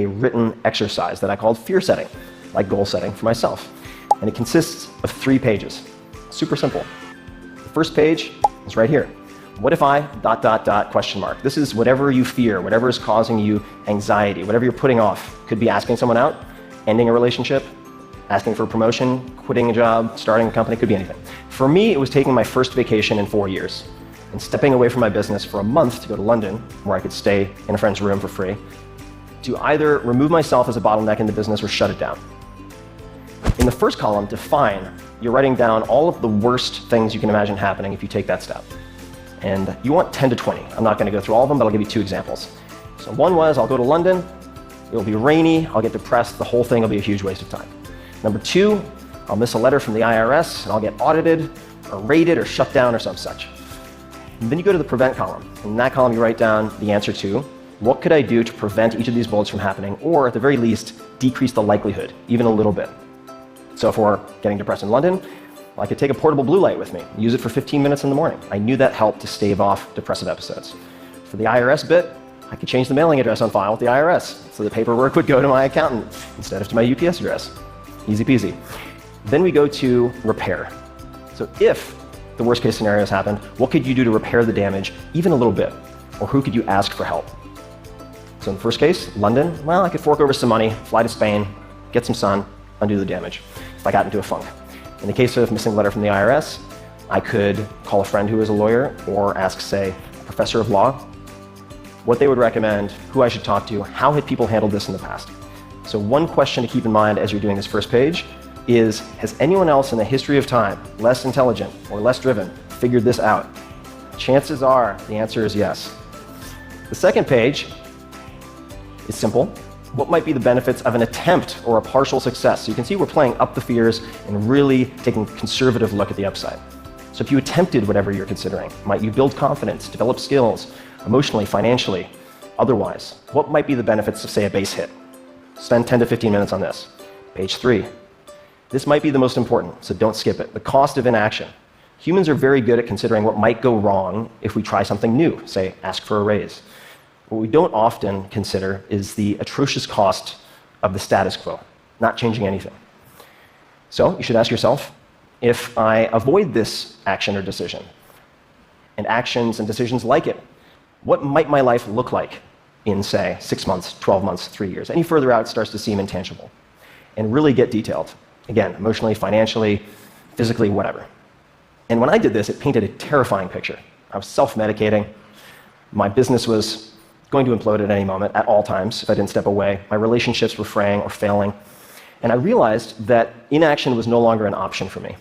a written exercise that I called fear setting, like goal setting for myself. And it consists of 3 pages. Super simple. The first page is right here. What if I ... This is whatever you fear, whatever is causing you anxiety, whatever you're putting off. Could be asking someone out, ending a relationship, asking for a promotion, quitting a job, starting a company, could be anything. For me, it was taking my first vacation in 4 years and stepping away from my business for a month to go to London, where I could stay in a friend's room for free, to either remove myself as a bottleneck in the business or shut it down. In the first column, define, you're writing down all of the worst things you can imagine happening if you take that step. And you want 10 to 20. I'm not going to go through all of them, but I'll give you 2 examples. So one was, I'll go to London, it'll be rainy, I'll get depressed, the whole thing will be a huge waste of time. Number 2, I'll miss a letter from the IRS, and I'll get audited, or raided, or shut down, or some such. And then you go to the prevent column. In that column, you write down the answer to, what could I do to prevent each of these bullets from happening, or at the very least, decrease the likelihood, even a little bit. So for getting depressed in London, I could take a portable blue light with me, use it for 15 minutes in the morning. I knew that helped to stave off depressive episodes. For the IRS bit, I could change the mailing address on file with the IRS, so the paperwork would go to my accountant instead of to my UPS address. Easy peasy. Then we go to repair. So if the worst case scenario has happened, what could you do to repair the damage even a little bit? Or who could you ask for help? So in the first case, London, well, I could fork over some money, fly to Spain, get some sun, undo the damage if I got into a funk. In the case of missing a letter from the IRS, I could call a friend who is a lawyer or ask, say, a professor of law, what they would recommend, who I should talk to, how had people handled this in the past. So one question to keep in mind as you're doing this first page is, has anyone else in the history of time, less intelligent or less driven, figured this out? Chances are the answer is yes. The second page is simple. What might be the benefits of an attempt or a partial success? So you can see we're playing up the fears and really taking a conservative look at the upside. So if you attempted whatever you're considering, might you build confidence, develop skills, emotionally, financially, otherwise? What might be the benefits of, say, a base hit? Spend 10 to 15 minutes on this. Page 3. This might be the most important, so don't skip it. The cost of inaction. Humans are very good at considering what might go wrong if we try something new, say, ask for a raise. What we don't often consider is the atrocious cost of the status quo, not changing anything. So you should ask yourself, if I avoid this action or decision, and actions and decisions like it, what might my life look like in, say, 6 months, 12 months, 3 years? Any further out, it starts to seem intangible. And really get detailed. Again, emotionally, financially, physically, whatever. And when I did this, it painted a terrifying picture. I was self-medicating. My business was going to implode at any moment, at all times, if I didn't step away. My relationships were fraying or failing. And I realized that inaction was no longer an option for me.